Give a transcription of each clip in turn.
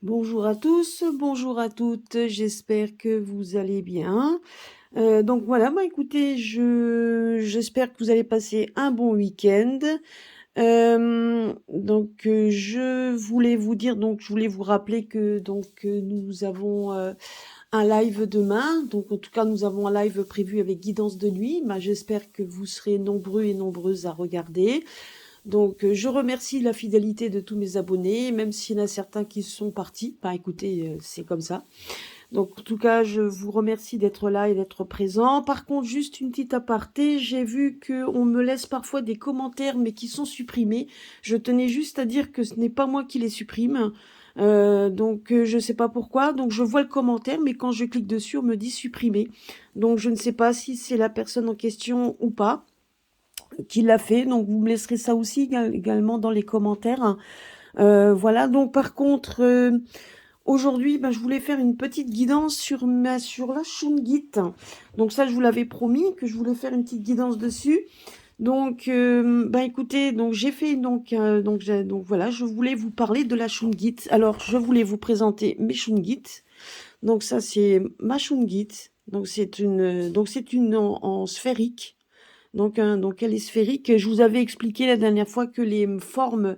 Bonjour à tous, bonjour à toutes, j'espère que vous allez bien. Donc voilà, bah écoutez, j'espère que vous allez passer un bon week-end. Je voulais vous rappeler que nous avons un live demain. Donc en tout cas, nous avons un live prévu avec Guidance de nuit. Bah, j'espère que vous serez nombreux et nombreuses à regarder. Donc, je remercie la fidélité de tous mes abonnés, même s'il y en a certains qui sont partis. Bah, écoutez, c'est comme ça. Donc, en tout cas, je vous remercie d'être là et d'être présent. Par contre, juste une petite aparté, j'ai vu qu'on me laisse parfois des commentaires, mais qui sont supprimés. Je tenais juste à dire que ce n'est pas moi qui les supprime. Je sais pas pourquoi. Donc, je vois le commentaire, mais quand je clique dessus, on me dit supprimer. Donc, je ne sais pas si c'est la personne en question ou pas qui l'a fait. Donc, vous me laisserez ça aussi également dans les commentaires. Voilà. Donc, par contre, aujourd'hui, ben, je voulais faire une petite guidance sur la Shungit. Donc ça, je vous l'avais promis que je voulais faire une petite guidance dessus. Donc, ben écoutez, donc j'ai fait donc voilà, je voulais vous parler de la Shungit. Alors, je voulais vous présenter mes Shungit. Donc ça, c'est ma Shungit. Donc c'est une en sphérique. Donc elle est sphérique. Je vous avais expliqué la dernière fois que la forme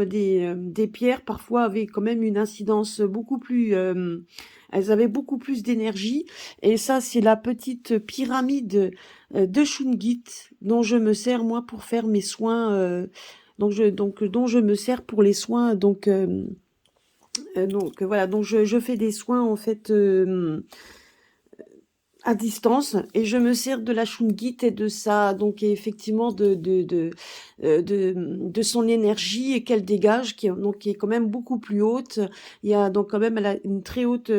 des pierres parfois avaient quand même une incidence beaucoup plus, elles avaient beaucoup plus d'énergie. Et ça, c'est la petite pyramide de Shungit dont je me sers moi pour faire mes soins. Dont je me sers pour les soins. Voilà. Donc je fais des soins en fait. À distance et je me sers de la Shungit et de sa donc et effectivement de son énergie et qu'elle dégage qui est quand même beaucoup plus haute. Il y a donc quand même elle a une très haute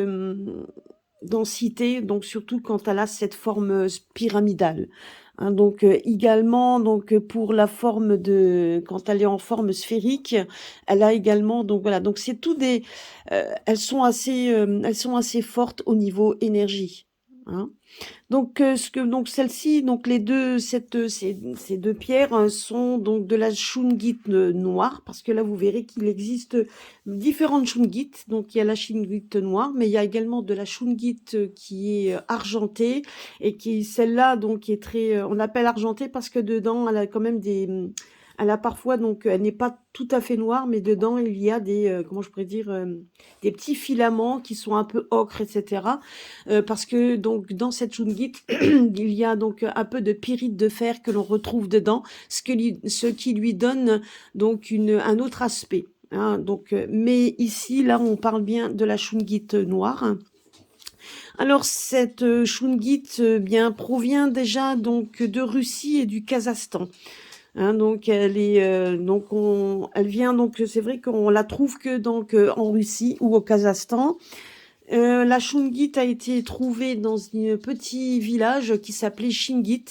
densité, donc surtout quand elle a cette forme pyramidale. Hein, également pour la forme de quand elle est en forme sphérique, elle a également donc voilà donc c'est tout des elles sont assez fortes au niveau énergie. Hein. Donc celle-ci, donc les deux, ces deux pierres sont donc de la shungite noire, parce que là vous verrez qu'il existe différentes shungites. Donc il y a la shungite noire, mais il y a également de la shungite qui est argentée et qui celle-là donc qui est très, on l'appelle argentée parce que dedans elle a quand même elle a parfois donc elle n'est pas tout à fait noire, mais dedans il y a des comment je pourrais dire des petits filaments qui sont un peu ocre, etc. Parce que donc dans cette shungite, il y a donc un peu de pyrite de fer que l'on retrouve dedans, ce qui lui donne donc un autre aspect. Hein, mais ici, là, on parle bien de la shungite noire. Alors cette shungite bien provient déjà donc de Russie et du Kazakhstan. Hein, donc elle est elle vient donc c'est vrai qu'on la trouve que donc en Russie ou au Kazakhstan. La Shungite a été trouvée dans un petit village qui s'appelait Shingit.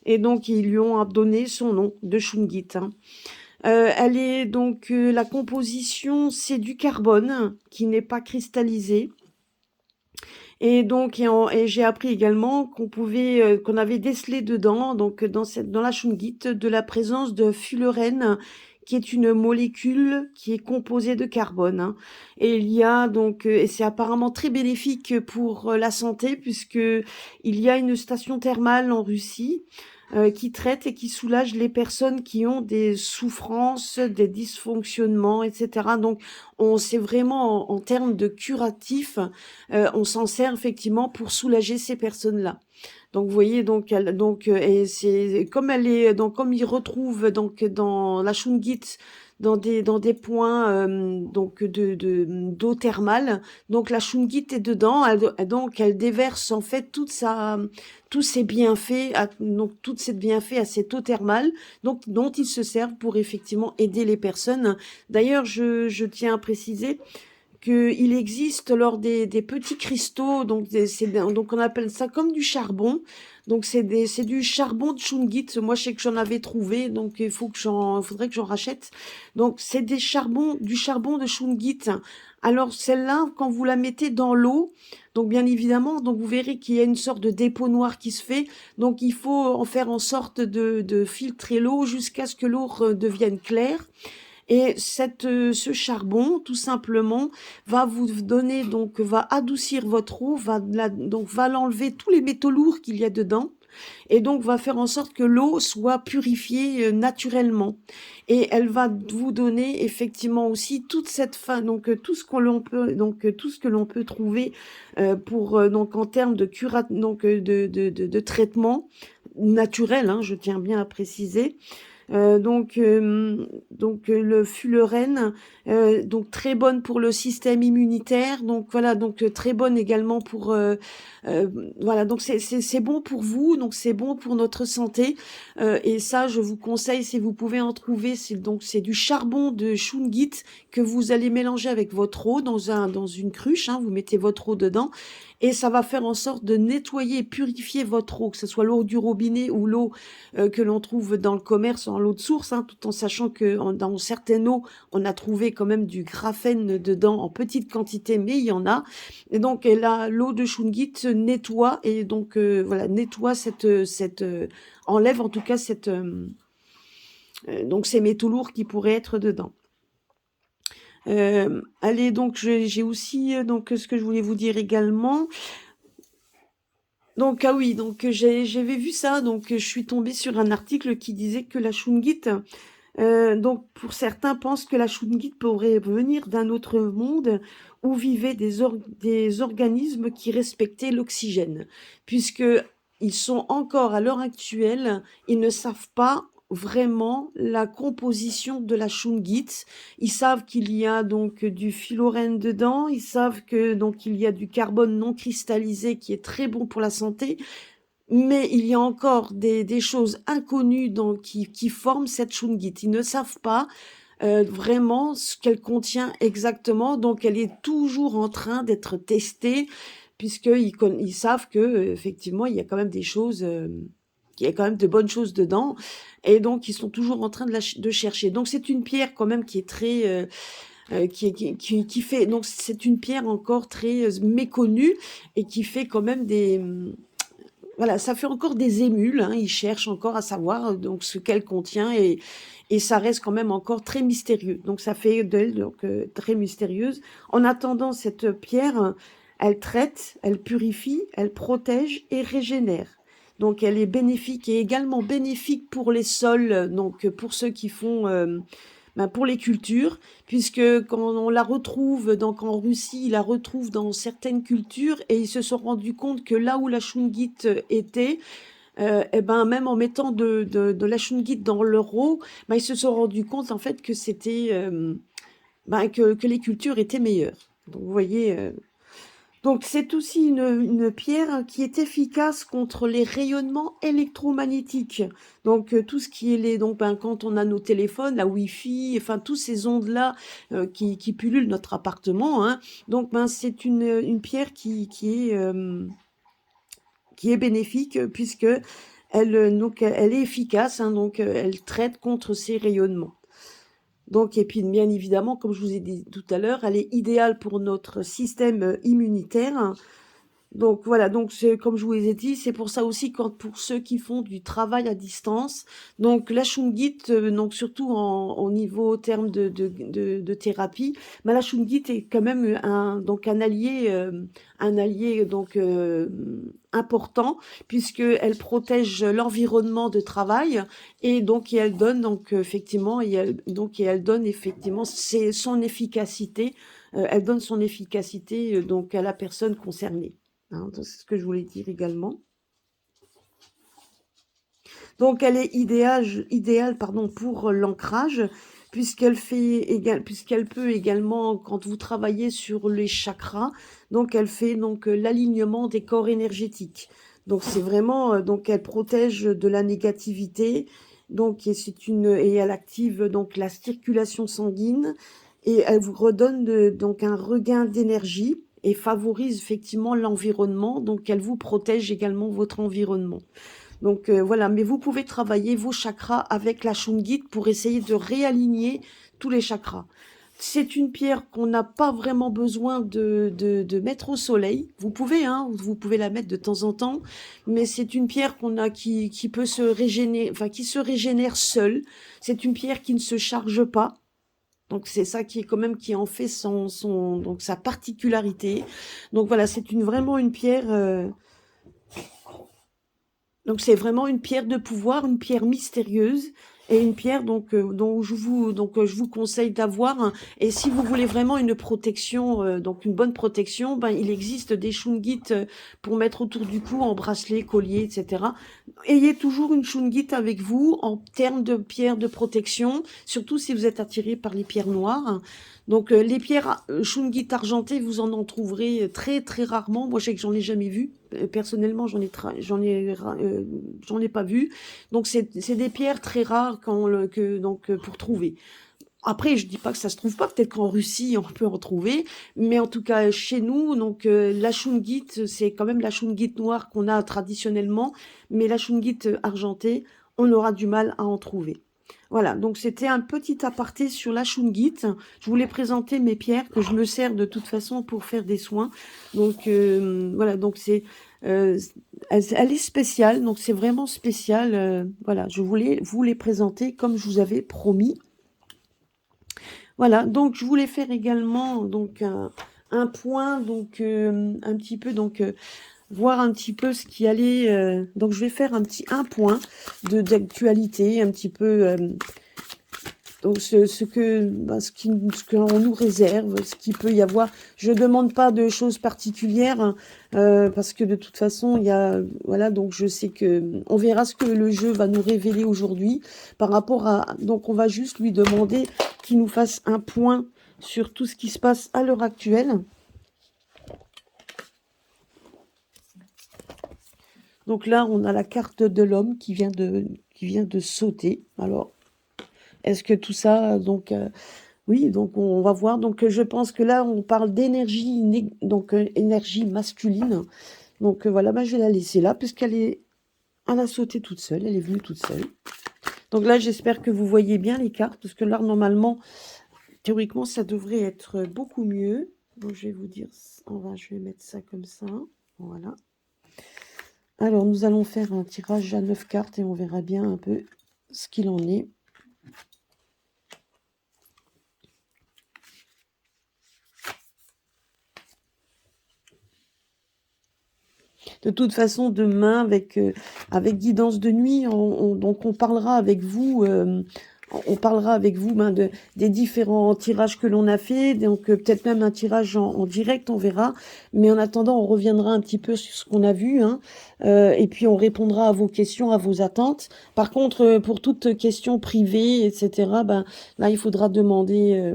Et donc, ils lui ont donné son nom de Shungit. Hein. Elle est donc, la composition, c'est du carbone qui n'est pas cristallisé. Et j'ai appris également qu'on avait décelé dedans, donc dans la Shungit, de la présence de fullerène, qui est une molécule qui est composée de carbone. Hein. Et il y a et c'est apparemment très bénéfique pour la santé, puisque il y a une station thermale en Russie qui traite et qui soulage les personnes qui ont des souffrances, des dysfonctionnements, etc. Donc, c'est vraiment en termes de curatif, on s'en sert effectivement pour soulager ces personnes-là. Donc, vous voyez, et c'est comme elle est, donc comme ils retrouvent donc dans la Shungit dans des points d'eau thermale. Donc la Shungit est dedans, donc elle déverse en fait tous ses bienfaits, donc toute cette bienfaits à cette eau thermale, donc dont ils se servent pour effectivement aider les personnes. D'ailleurs, je tiens à préciser qu'il existe lors des petits cristaux, donc on appelle ça comme du charbon. Donc c'est du charbon de Shungit. Moi je sais que j'en avais trouvé, donc faudrait que j'en rachète. Donc c'est du charbon de Shungit. Alors celle-là, quand vous la mettez dans l'eau, donc bien évidemment, donc vous verrez qu'il y a une sorte de dépôt noir qui se fait. Donc il faut en faire en sorte de filtrer l'eau jusqu'à ce que l'eau redevienne claire. Et ce charbon, tout simplement, va vous donner, donc va adoucir votre eau, donc va l'enlever tous les métaux lourds qu'il y a dedans, et donc va faire en sorte que l'eau soit purifiée naturellement. Et elle va vous donner effectivement aussi toute cette fin, donc tout ce que l'on peut, tout ce que l'on peut trouver pour donc en termes de donc de traitement naturel, hein, je tiens bien à préciser. Le fullerène, donc très bonne pour le système immunitaire, donc voilà, donc très bonne également pour euh, voilà, donc c'est bon pour vous, donc c'est bon pour notre santé, et ça je vous conseille si vous pouvez en trouver, c'est du charbon de shungit que vous allez mélanger avec votre eau dans une cruche, hein, vous mettez votre eau dedans. Et ça va faire en sorte de nettoyer et purifier votre eau, que ce soit l'eau du robinet ou l'eau que l'on trouve dans le commerce en l'eau de source, hein, tout en sachant que dans certaines eaux, on a trouvé quand même du graphène dedans en petite quantité, mais il y en a. Et donc là, l'eau de Shungit nettoie et donc voilà, nettoie enlève en tout cas donc ces métaux lourds qui pourraient être dedans. Allez, donc j'ai aussi donc ce que je voulais vous dire également. Donc ah oui, donc j'avais vu ça, donc je suis tombée sur un article qui disait que la Shungit, donc pour certains pensent que la Shungit pourrait venir d'un autre monde où vivaient des organismes qui respectaient l'oxygène, puisque ils sont encore à l'heure actuelle, ils ne savent pas vraiment la composition de la Shungit. Ils savent qu'il y a donc du phylorène dedans, ils savent que donc il y a du carbone non cristallisé qui est très bon pour la santé, mais il y a encore des choses inconnues qui forment cette Shungit. Ils ne savent pas vraiment ce qu'elle contient exactement, donc elle est toujours en train d'être testée, puisqu'ils savent que effectivement il y a quand même des choses, il y a quand même de bonnes choses dedans, et donc ils sont toujours en train de chercher. Donc c'est une pierre quand même qui est très qui fait, donc c'est une pierre encore très méconnue et qui fait quand même voilà, ça fait encore des émules, hein, ils cherchent encore à savoir donc ce qu'elle contient, et ça reste quand même encore très mystérieux. Donc ça fait d'elle donc très mystérieuse. En attendant, cette pierre, elle traite, elle purifie, elle protège et régénère. Donc elle est bénéfique et également bénéfique pour les sols, donc pour ceux qui font pour les cultures, puisque quand on la retrouve donc en Russie, ils la retrouvent dans certaines cultures, et ils se sont rendus compte que là où la Shungit était, et ben même en mettant de la Shungit dans leur eau, ils se sont rendus compte en fait que c'était que les cultures étaient meilleures. Donc vous voyez, donc c'est aussi une pierre qui est efficace contre les rayonnements électromagnétiques. Donc tout ce qui est donc quand on a nos téléphones, la Wi-Fi, enfin tous ces ondes-là qui pullulent notre appartement, hein. Donc c'est une pierre qui est bénéfique puisque elle est efficace, hein, donc elle traite contre ces rayonnements. Donc, et puis bien évidemment, comme je vous ai dit tout à l'heure, elle est idéale pour notre système immunitaire. Donc voilà, donc c'est comme je vous ai dit, c'est pour ça aussi pour ceux qui font du travail à distance. Donc la Shungit, donc surtout au niveau terme de thérapie, la Shungit est quand même donc un allié donc important, puisque elle protège l'environnement de travail, et donc elle donne donc effectivement elle donne effectivement son efficacité. Elle donne son efficacité donc à la personne concernée. Hein, c'est ce que je voulais dire également. Donc elle est idéale pardon, pour l'ancrage, puisqu'elle peut également, quand vous travaillez sur les chakras, donc elle fait donc l'alignement des corps énergétiques. Donc c'est vraiment, donc elle protège de la négativité, donc et elle active donc la circulation sanguine, et elle vous redonne donc un regain d'énergie et favorise effectivement l'environnement, donc elle vous protège également votre environnement. Donc voilà, mais vous pouvez travailler vos chakras avec la Shungit pour essayer de réaligner tous les chakras. C'est une pierre qu'on n'a pas vraiment besoin de mettre au soleil. Vous pouvez, hein, vous pouvez la mettre de temps en temps, mais c'est une pierre qui peut se régénérer, enfin qui se régénère seule. C'est une pierre qui ne se charge pas. Donc c'est ça qui est quand même qui en fait donc sa particularité. Donc voilà, c'est vraiment une pierre. Donc c'est vraiment une pierre de pouvoir, une pierre mystérieuse et une pierre dont je vous conseille d'avoir, hein. Et si vous voulez vraiment une protection, donc une bonne protection, ben il existe des shungits pour mettre autour du cou en bracelet, collier, etc. Ayez toujours une shungit avec vous en termes de pierre de protection, surtout si vous êtes attiré par les pierres noires. Donc les pierres shungit argentées, vous en trouverez très très rarement. Moi je sais que j'en ai jamais vu. Personnellement, j'en ai pas vu. Donc c'est des pierres très rares pour trouver. Après, je dis pas que ça se trouve pas. Peut-être qu'en Russie on peut en trouver, mais en tout cas chez nous, donc la shungit, c'est quand même la shungit noire qu'on a traditionnellement, mais la shungit argentée, on aura du mal à en trouver. Voilà, donc c'était un petit aparté sur la shungit. Je voulais présenter mes pierres que je me sers de toute façon pour faire des soins. Donc voilà, donc elle est spéciale, donc c'est vraiment spécial. Voilà, je voulais vous les présenter comme je vous avais promis. Voilà, donc je voulais faire également donc un point, donc un petit peu voir un petit peu ce qui allait. Donc je vais faire un point d'actualité, un petit peu. Donc ce qu'on nous réserve, ce qu'il peut y avoir. Je demande pas de choses particulières, hein, parce que de toute façon voilà, donc je sais que on verra ce que le jeu va nous révéler aujourd'hui par rapport à. Donc on va juste lui demander qu'il nous fasse un point sur tout ce qui se passe à l'heure actuelle. Donc là on a la carte de l'homme qui vient de sauter. Alors est-ce que tout ça donc oui, donc on va voir. Donc je pense que là, on parle d'énergie, énergie masculine. Donc voilà, je vais la laisser là, puisqu'elle a sauté toute seule, elle est venue toute seule. Donc là, j'espère que vous voyez bien les cartes, parce que là, normalement, théoriquement, ça devrait être beaucoup mieux. Donc je vais vous dire, je vais mettre ça comme ça. Voilà. Alors, nous allons faire un tirage à 9 cartes et on verra bien un peu ce qu'il en est. De toute façon, demain, avec Guidance de Nuit, donc on parlera avec vous, des différents tirages que l'on a fait, donc peut-être même un tirage en direct, on verra. Mais en attendant, on reviendra un petit peu sur ce qu'on a vu, hein, et puis on répondra à vos questions, à vos attentes. Par contre, pour toute question privée, etc., là, il faudra demander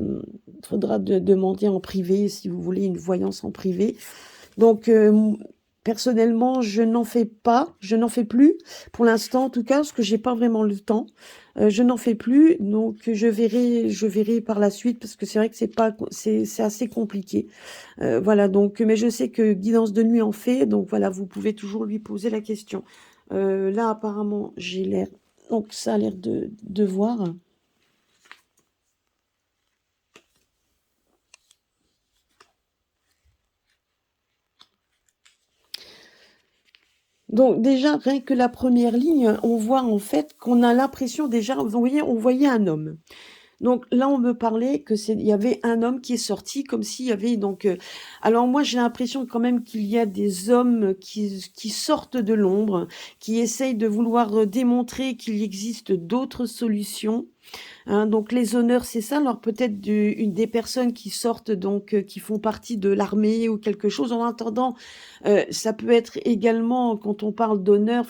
en privé, si vous voulez une voyance en privé. Donc, personnellement, je n'en fais plus, pour l'instant en tout cas, parce que j'ai pas vraiment le temps. Je n'en fais plus, donc je verrai par la suite, parce que c'est vrai que c'est assez compliqué. Voilà, donc, mais je sais que Guidance de Nuit en fait, donc voilà, vous pouvez toujours lui poser la question. Là, apparemment, j'ai l'air, donc ça a l'air de voir. Donc déjà, rien que la première ligne, on voit en fait qu'on a l'impression déjà, vous voyez, on voyait un homme. Donc là, on me parlait il y avait un homme qui est sorti, comme s'il y avait donc. Alors moi, j'ai l'impression quand même qu'il y a des hommes qui sortent de l'ombre, qui essayent de vouloir démontrer qu'il existe d'autres solutions. Hein, donc les honneurs, c'est ça. Alors peut-être des personnes qui sortent, donc qui font partie de l'armée ou quelque chose. En attendant, ça peut être également, quand on parle d'honneur,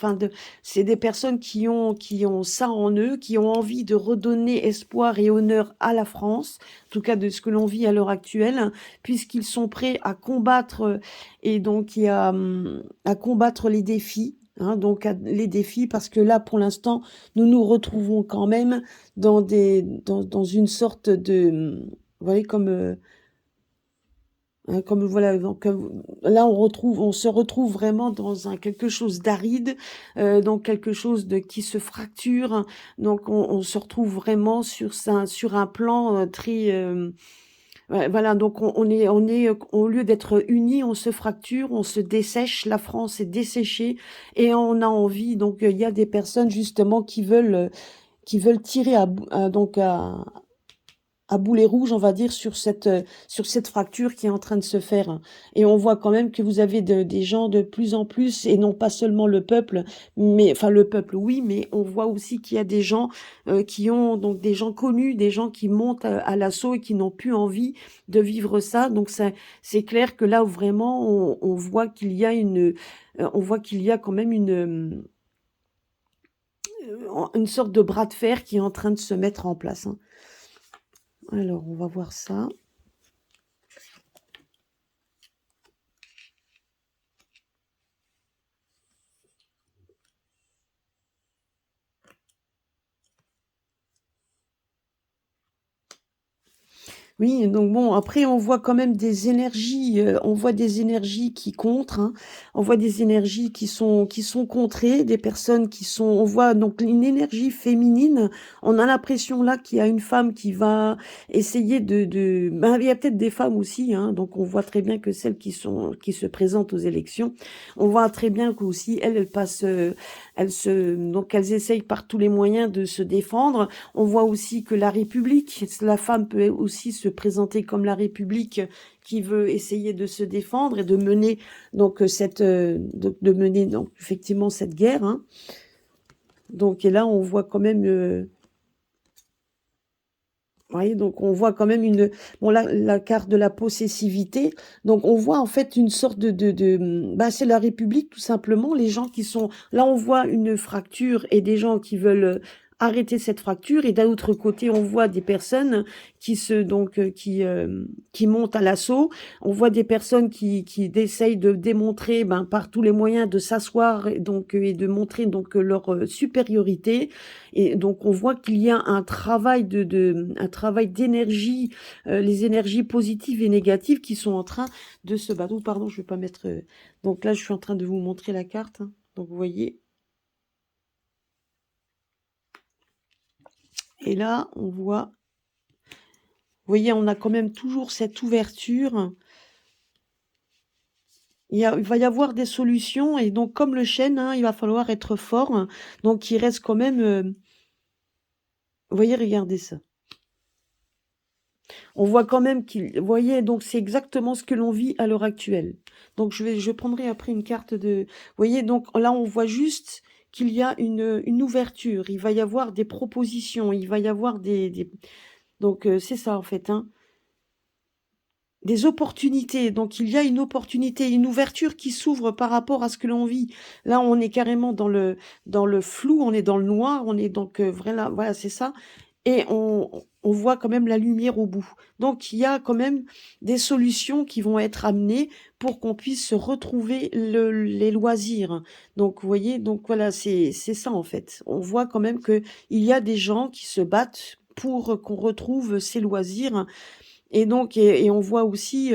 c'est des personnes qui ont ça en eux, qui ont envie de redonner espoir et honneur à la France, en tout cas de ce que l'on vit à l'heure actuelle, puisqu'ils sont prêts à combattre et donc à combattre les défis. Hein, donc les défis, parce que là pour l'instant nous nous retrouvons quand même dans une sorte de, vous voyez, comme voilà, donc là on se retrouve vraiment dans quelque chose d'aride, donc quelque chose qui se fracture, hein. Donc on se retrouve vraiment sur un plan très ouais, voilà, donc on est au lieu d'être unis, on se fracture, on se dessèche. La France est desséchée et on a envie. Donc il y a des personnes justement qui veulent tirer donc à boulet rouge, on va dire, sur cette fracture qui est en train de se faire. Et on voit quand même que vous avez des gens de plus en plus, et non pas seulement le peuple, mais enfin le peuple, oui, mais on voit aussi qu'il y a des gens qui ont donc des gens connus, des gens qui montent à l'assaut et qui n'ont plus envie de vivre ça. Donc c'est clair que là vraiment on voit qu'il y a on voit qu'il y a quand même une sorte de bras de fer qui est en train de se mettre en place, hein. Alors, on va voir ça. Oui, donc bon, après on voit quand même des énergies, on voit des énergies qui contrent, hein. On voit des énergies qui sont contrées, des personnes qui sont, on voit donc une énergie féminine. On a l'impression là qu'il y a une femme qui va essayer ben, il y a peut-être des femmes aussi, hein. Donc on voit très bien que celles qui se présentent aux élections, on voit très bien qu'aussi elles passent, donc elles essayent par tous les moyens de se défendre. On voit aussi que la République, la femme peut aussi se présenter comme la République qui veut essayer de se défendre et de mener donc de mener donc effectivement cette guerre, hein. Donc et là on voit quand même voyez, donc on voit quand même bon la carte de la possessivité. Donc on voit en fait une sorte bah c'est la République tout simplement. Les gens qui sont là, on voit une fracture et des gens qui veulent arrêter cette fracture. Et d'un autre côté, on voit des personnes qui montent à l'assaut. On voit des personnes qui essayent de démontrer ben, par tous les moyens de s'asseoir et de montrer donc leur supériorité. Et donc on voit qu'il y a un travail un travail d'énergie, les énergies positives et négatives qui sont en train de se battre. Oh, pardon, je vais pas mettre. Donc là, je suis en train de vous montrer la carte, hein. Donc vous voyez. Et là, on voit. Vous voyez, on a quand même toujours cette ouverture. Il va y avoir des solutions et donc comme le chêne, hein, il va falloir être fort, hein. Donc il reste quand même. Vous voyez, regardez ça. On voit quand même vous voyez, donc c'est exactement ce que l'on vit à l'heure actuelle. Donc je prendrai après une carte de, vous voyez, donc là on voit juste qu'il y a une ouverture. Il va y avoir des propositions, il va y avoir donc c'est ça en fait, hein. Des opportunités. Donc il y a une opportunité, une ouverture qui s'ouvre par rapport à ce que l'on vit. Là, on est carrément dans le flou, on est dans le noir, on est donc voilà, c'est ça. Et on voit quand même la lumière au bout. Donc il y a quand même des solutions qui vont être amenées pour qu'on puisse se retrouver les loisirs. Donc vous voyez, donc voilà, c'est ça en fait. On voit quand même que il y a des gens qui se battent pour qu'on retrouve ces loisirs. Et donc, et on voit aussi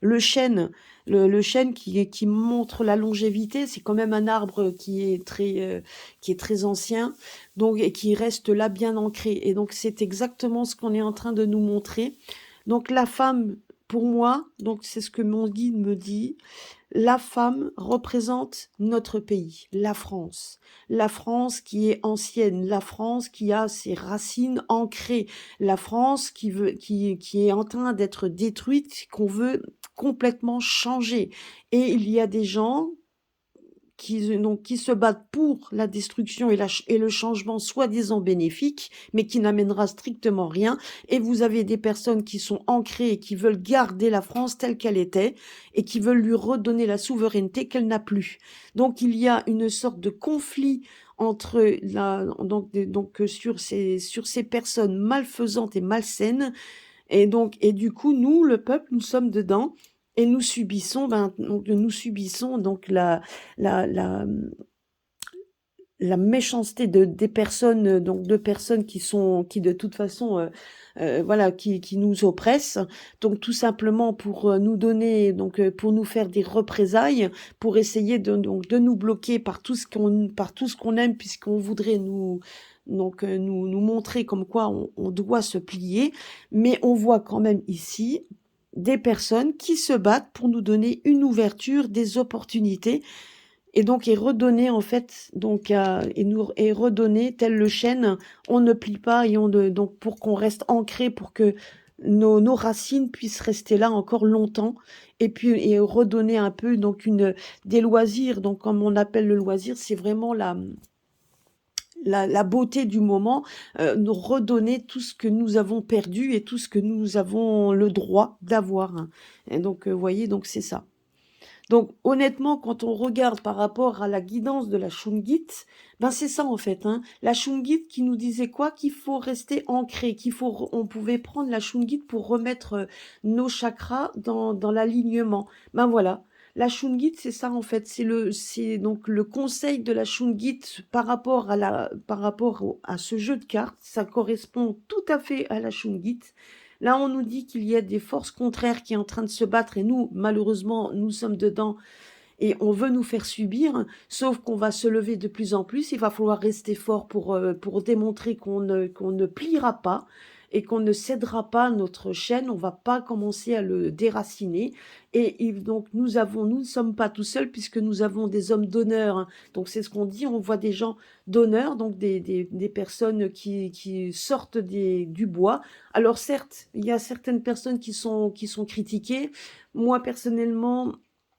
le chêne, le chêne qui montre la longévité. C'est quand même un arbre qui est très ancien, donc et qui reste là bien ancré. Et donc, c'est exactement ce qu'on est en train de nous montrer. Donc, la femme, pour moi, donc c'est ce que mon guide me dit. La femme représente notre pays, la France. La France qui est ancienne, la France qui a ses racines ancrées, la France qui est en train d'être détruite, qu'on veut complètement changer. Et il y a des gens qui se battent pour la destruction et le changement soi-disant bénéfique, mais qui n'amènera strictement rien. Et vous avez des personnes qui sont ancrées et qui veulent garder la France telle qu'elle était et qui veulent lui redonner la souveraineté qu'elle n'a plus. Donc il y a une sorte de conflit entre sur ces personnes malfaisantes et malsaines et du coup, nous, le peuple, nous sommes dedans et nous subissons donc la, la, la méchanceté des personnes, donc de personnes qui de toute façon, voilà, qui nous oppressent. Donc tout simplement pour nous donner, donc pour nous faire des représailles, pour essayer de nous bloquer par tout ce qu'on aime, puisqu'on voudrait nous montrer comme quoi on doit se plier. Mais on voit quand même ici des personnes qui se battent pour nous donner une ouverture, des opportunités. et donc est redonné en fait, donc est redonné tel le chêne, on ne plie pas et donc pour qu'on reste ancré, pour que nos racines puissent rester là encore longtemps, et puis et redonner un peu donc des loisirs. Donc comme on appelle le loisir, c'est vraiment la beauté du moment, nous redonner tout ce que nous avons perdu et tout ce que nous avons le droit d'avoir, hein. Et donc, vous voyez, donc c'est ça. Donc honnêtement, quand on regarde par rapport à la guidance de la Shungit, ben c'est ça en fait, hein. La Shungit qui nous disait quoi? Qu'il faut rester ancré, on pouvait prendre la Shungit pour remettre nos chakras dans l'alignement. Ben voilà. La Shungit, c'est ça en fait, c'est donc le conseil de la Shungit par rapport à ce jeu de cartes, ça correspond tout à fait à la Shungit. Là, on nous dit qu'il y a des forces contraires qui sont en train de se battre et nous, malheureusement, nous sommes dedans et on veut nous faire subir, sauf qu'on va se lever de plus en plus. Il va falloir rester fort pour démontrer qu'on ne pliera pas et qu'on ne cédera pas notre chaîne. On va pas commencer à le déraciner. Donc nous ne sommes pas tout seuls puisque nous avons des hommes d'honneur, hein. Donc c'est ce qu'on dit, on voit des gens d'honneur, donc des personnes qui sortent du bois. Alors certes, il y a certaines personnes qui sont critiquées. Moi personnellement,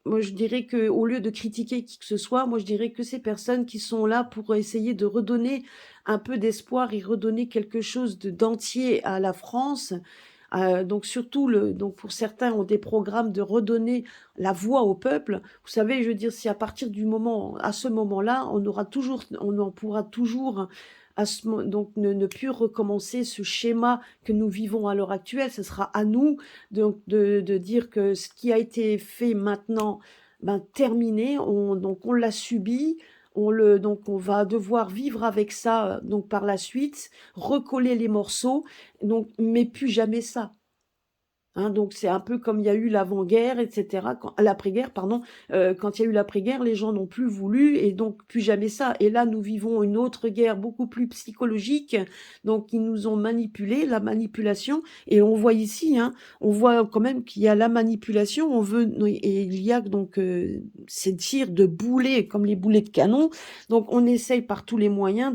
moi, je dirais que au lieu de critiquer qui que ce soit, moi, je dirais que ces personnes qui sont là pour essayer de redonner un peu d'espoir et redonner quelque chose d'entier à la France. Donc surtout, donc pour certains ont des programmes de redonner la voix au peuple. Vous savez, je veux dire, si à partir à ce moment-là, on en pourra toujours donc ne plus recommencer ce schéma que nous vivons à l'heure actuelle. Ce sera à nous donc de dire que ce qui a été fait maintenant, ben terminé, donc on l'a subi, donc on va devoir vivre avec ça donc par la suite, recoller les morceaux, donc mais plus jamais ça. Hein, donc c'est un peu comme il y a eu l'avant-guerre, etc. L'après-guerre, pardon. Quand il y a eu l'après-guerre, les gens n'ont plus voulu et donc plus jamais ça. Et là, nous vivons une autre guerre beaucoup plus psychologique. Donc ils nous ont manipulés, la manipulation. Et on voit ici, hein, on voit quand même qu'il y a la manipulation. Et il y a donc ces tirs de boulets comme les boulets de canon. Donc on essaye par tous les moyens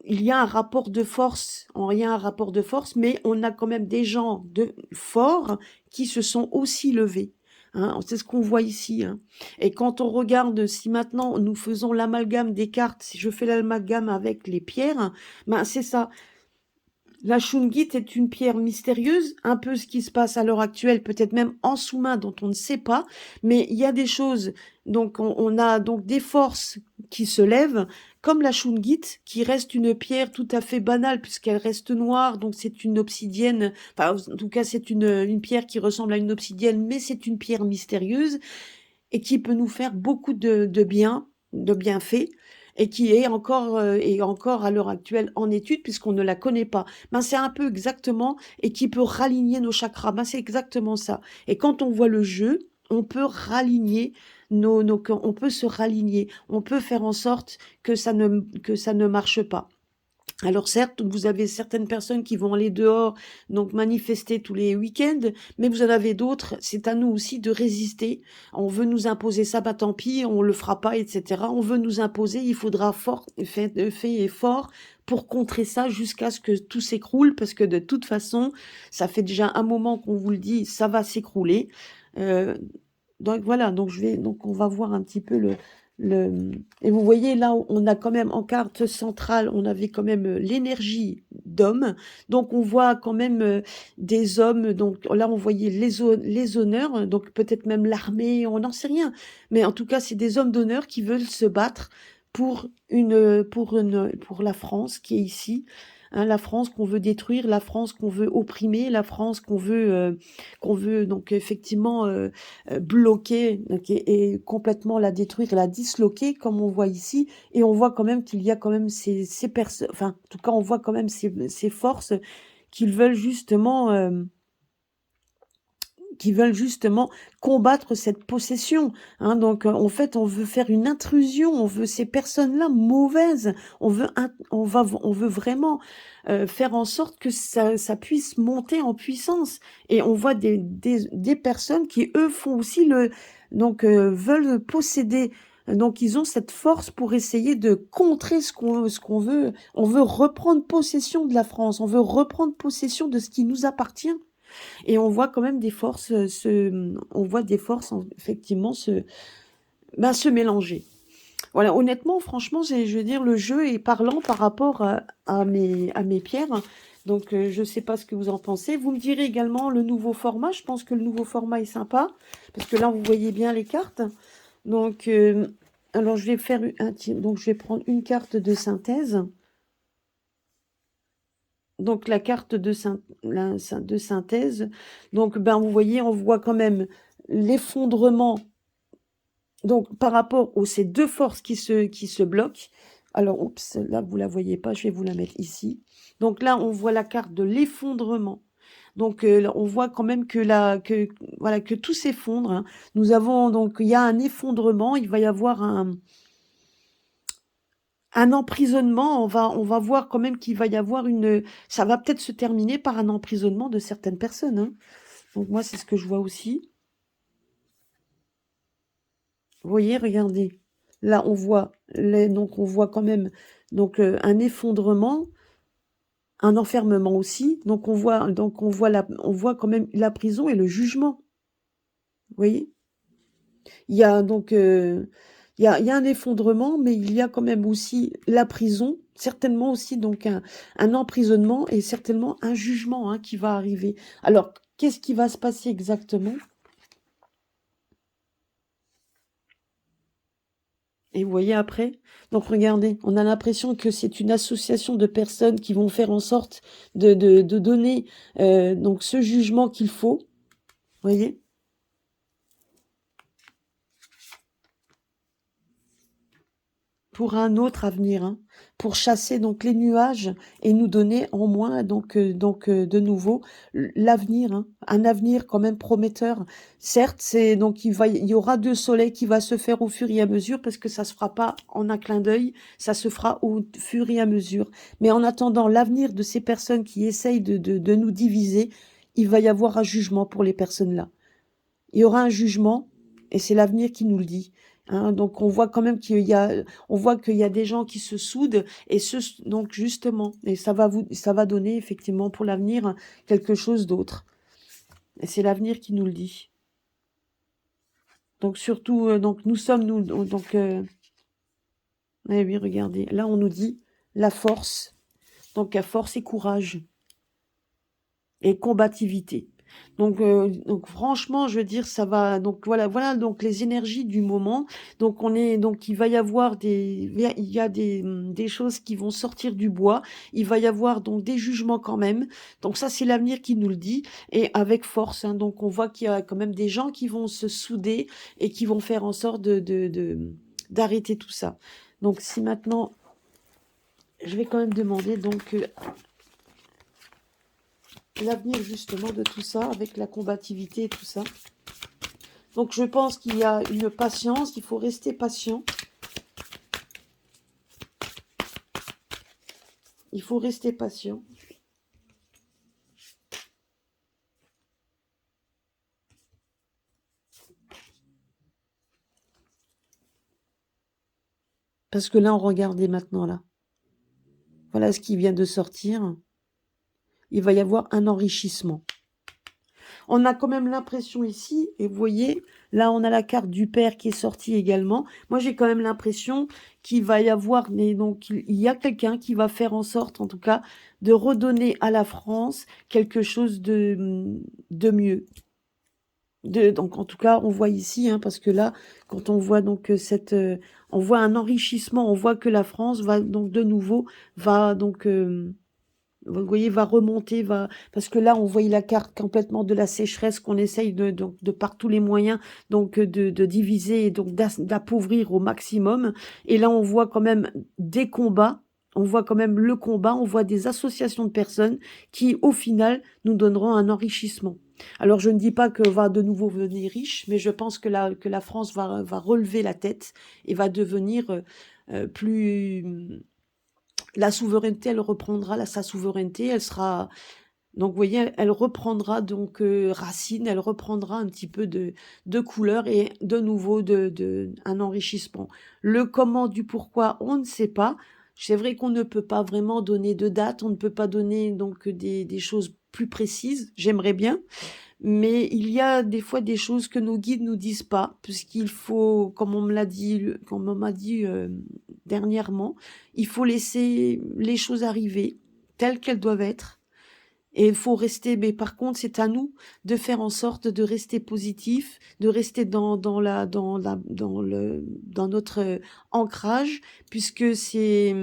il y a un rapport de force, il y a un rapport de force, mais on a quand même des gens forts qui se sont aussi levés. Hein, c'est ce qu'on voit ici. Hein. Et quand on regarde, si maintenant nous faisons l'amalgame des cartes, si je fais l'amalgame avec les pierres, ben c'est ça. La Shungit est une pierre mystérieuse, un peu ce qui se passe à l'heure actuelle, peut-être même en sous-main dont on ne sait pas, mais il y a des choses, donc on a donc des forces qui se lèvent, comme la Shungit, qui reste une pierre tout à fait banale puisqu'elle reste noire, donc c'est une obsidienne, enfin en tout cas c'est une pierre qui ressemble à une obsidienne, mais c'est une pierre mystérieuse et qui peut nous faire beaucoup de bien, de bienfaits, et qui est encore à l'heure actuelle en étude puisqu'on ne la connaît pas. Ben, c'est un peu exactement, et qui peut raligner nos chakras. Ben, c'est exactement ça. Et quand on voit le jeu, on peut raligner on peut se raligner, on peut faire en sorte que ça ne marche pas. Alors certes, vous avez certaines personnes qui vont aller dehors, donc manifester tous les week-ends, mais vous en avez d'autres, c'est à nous aussi de résister. On veut nous imposer ça, bah tant pis, on le fera pas, etc. On veut nous imposer, il faudra faire effort pour contrer ça jusqu'à ce que tout s'écroule, parce que de toute façon, ça fait déjà un moment qu'on vous le dit, ça va s'écrouler. Euh, donc voilà, donc on va voir un petit peu et vous voyez là, on a quand même en carte centrale, on avait quand même l'énergie d'homme. Donc on voit quand même des hommes. Donc là, on voyait les honneurs, donc peut-être même l'armée, on n'en sait rien. Mais en tout cas, c'est des hommes d'honneur qui veulent se battre pour la France qui est ici. Hein, la France qu'on veut détruire, la France qu'on veut opprimer, la France qu'on veut donc effectivement bloquer, donc, et complètement la détruire, la disloquer comme on voit ici. Et on voit quand même qu'il y a quand même ces personnes, enfin en tout cas on voit quand même ces forces qui veulent justement combattre cette possession. Hein. Donc, en fait, on veut faire une intrusion, on veut ces personnes-là mauvaises, on veut vraiment faire en sorte que ça puisse monter en puissance. Et on voit des personnes qui, eux, font aussi donc veulent posséder Donc ils ont cette force pour essayer de contrer ce qu'on veut. On veut reprendre possession de la France, on veut reprendre possession de ce qui nous appartient. Et on voit quand même des forces on voit des forces effectivement se mélanger. Voilà, honnêtement, franchement, je veux dire, le jeu est parlant par rapport à mes pierres. Donc, je ne sais pas ce que vous en pensez. Vous me direz également le nouveau format. Je pense que le nouveau format est sympa. Parce que là, vous voyez bien les cartes. Donc, alors, je vais faire donc, je vais prendre une carte de synthèse. Donc, la carte de synthèse. Donc, ben, vous voyez, on voit quand même l'effondrement. Donc, par rapport aux ces deux forces qui se bloquent. Alors, oups, là, vous la voyez pas, je vais vous la mettre ici. Donc là, on voit la carte de l'effondrement. Donc, on voit quand même voilà, que tout s'effondre, hein. Nous avons, donc, il y a un effondrement, il va y avoir un emprisonnement. On va voir quand même qu'il va y avoir ça va peut-être se terminer par un emprisonnement de certaines personnes, hein. Donc, moi, c'est ce que je vois aussi. Vous voyez, regardez. Là, on voit donc on voit quand même donc un effondrement, un enfermement aussi. Donc on voit on voit quand même la prison et le jugement. Vous voyez? Il y a donc il y a un effondrement, mais il y a quand même aussi la prison, certainement aussi donc un emprisonnement et certainement un jugement, hein, qui va arriver. Alors, qu'est-ce qui va se passer exactement? Et vous voyez après? Donc regardez, on a l'impression que c'est une association de personnes qui vont faire en sorte de donner donc ce jugement qu'il faut. Vous voyez? Pour un autre avenir, hein, pour chasser donc les nuages et nous donner en moins de nouveau l'avenir, hein, un avenir quand même prometteur. Certes, c'est donc il y aura deux soleils qui va se faire au fur et à mesure parce que ça se fera pas en un clin d'œil, ça se fera au fur et à mesure. Mais en attendant l'avenir de ces personnes qui essayent de nous diviser, il va y avoir un jugement pour les personnes là. Il y aura un jugement et c'est l'avenir qui nous le dit. Hein, donc on voit quand même on voit qu'il y a des gens qui se soudent et donc justement, et ça va donner effectivement pour l'avenir quelque chose d'autre. Et c'est l'avenir qui nous le dit. Donc surtout, donc nous sommes donc, eh oui, regardez, là on nous dit la force, donc la force et courage et combativité. Donc franchement, je veux dire, ça va. Donc voilà donc les énergies du moment. Donc il va y avoir il y a des choses qui vont sortir du bois. Il va y avoir donc des jugements quand même. Donc ça, c'est l'avenir qui nous le dit et avec force, hein. Donc on voit qu'il y a quand même des gens qui vont se souder et qui vont faire en sorte d'arrêter tout ça. Donc si maintenant, je vais quand même demander donc l'avenir justement de tout ça, avec la combativité et tout ça. Donc je pense qu'il y a une patience, il faut rester patient. Il faut rester patient. Parce que là, on regardait maintenant là. Voilà ce qui vient de sortir. Il va y avoir un enrichissement. On a quand même l'impression ici, et vous voyez, là on a la carte du père qui est sortie également. Moi j'ai quand même l'impression qu'il va y avoir, donc il y a quelqu'un qui va faire en sorte, en tout cas, de redonner à la France quelque chose de mieux. Donc en tout cas, on voit ici, hein, parce que là, quand on voit donc on voit un enrichissement, on voit que la France va donc de nouveau, va donc vous voyez, va remonter, parce que là, on voyait la carte complètement de la sécheresse qu'on essaye de par tous les moyens, donc de diviser et donc d'appauvrir au maximum. Et là, on voit quand même des combats. On voit quand même le combat, on voit des associations de personnes qui, au final, nous donneront un enrichissement. Alors, je ne dis pas que va de nouveau venir riche, mais je pense que la France va relever la tête et va devenir plus la souveraineté, elle reprendra sa souveraineté, elle sera Donc, vous voyez, elle reprendra donc racine, elle reprendra un petit peu de couleur et de nouveau un enrichissement. Le comment du pourquoi, on ne sait pas. C'est vrai qu'on ne peut pas vraiment donner de date, on ne peut pas donner donc des choses plus précises. J'aimerais bien, mais il y a des fois des choses que nos guides nous disent pas, puisqu'il faut, comme on me l'a dit, comme on m'a dit dernièrement, il faut laisser les choses arriver telles qu'elles doivent être. Et il faut rester, mais par contre, c'est à nous de faire en sorte de rester positif, de rester dans notre ancrage, puisque c'est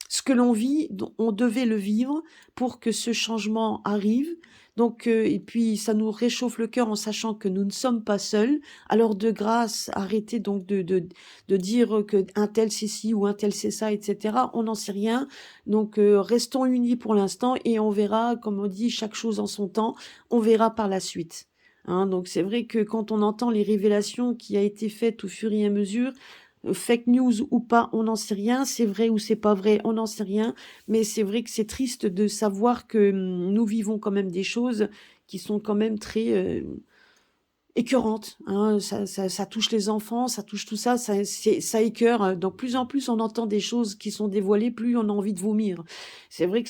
ce que l'on vit, on devait le vivre pour que ce changement arrive. Donc, et puis ça nous réchauffe le cœur en sachant que nous ne sommes pas seuls. Alors de grâce, arrêtez donc de dire que un tel c'est ci ou un tel c'est ça, etc. On n'en sait rien. Donc restons unis pour l'instant et on verra, comme on dit, chaque chose en son temps. On verra par la suite. Hein, donc c'est vrai que quand on entend les révélations qui a été faites au fur et à mesure, fake news ou pas, on n'en sait rien. C'est vrai ou c'est pas vrai, on n'en sait rien. Mais c'est vrai que c'est triste de savoir que nous vivons quand même des choses qui sont quand même très écœurante, hein, ça touche les enfants, ça touche tout ça, ça écœure. Donc plus en plus on entend des choses qui sont dévoilées, plus on a envie de vomir. C'est vrai que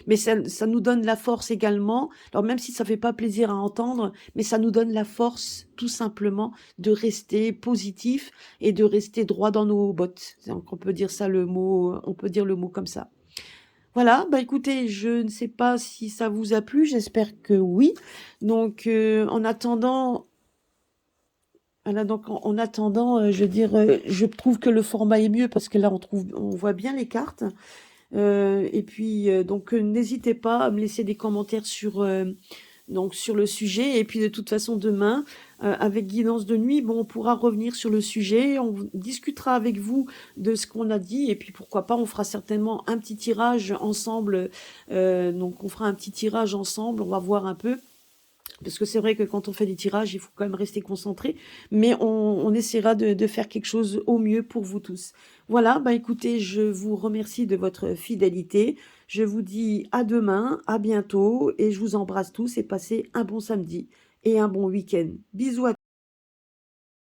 mais ça nous donne la force également. Alors même si ça fait pas plaisir à entendre, mais ça nous donne la force tout simplement de rester positif et de rester droit dans nos bottes. Donc on peut dire ça le mot, on peut dire le mot comme ça. Voilà, bah écoutez, je ne sais pas si ça vous a plu, j'espère que oui. Donc en attendant, voilà, donc en attendant, je veux dire, je trouve que le format est mieux parce que là on voit bien les cartes. Et puis donc n'hésitez pas à me laisser des commentaires donc sur le sujet. Et puis de toute façon demain, avec Guidance de nuit, bon, on pourra revenir sur le sujet, on discutera avec vous de ce qu'on a dit, et puis pourquoi pas, on fera certainement un petit tirage ensemble. Donc on fera un petit tirage ensemble, on va voir un peu. Parce que c'est vrai que quand on fait des tirages, il faut quand même rester concentré. Mais on essaiera de faire quelque chose au mieux pour vous tous. Voilà, bah écoutez, je vous remercie de votre fidélité. Je vous dis à demain, à bientôt. Et je vous embrasse tous et passez un bon samedi et un bon week-end. Bisous à tous.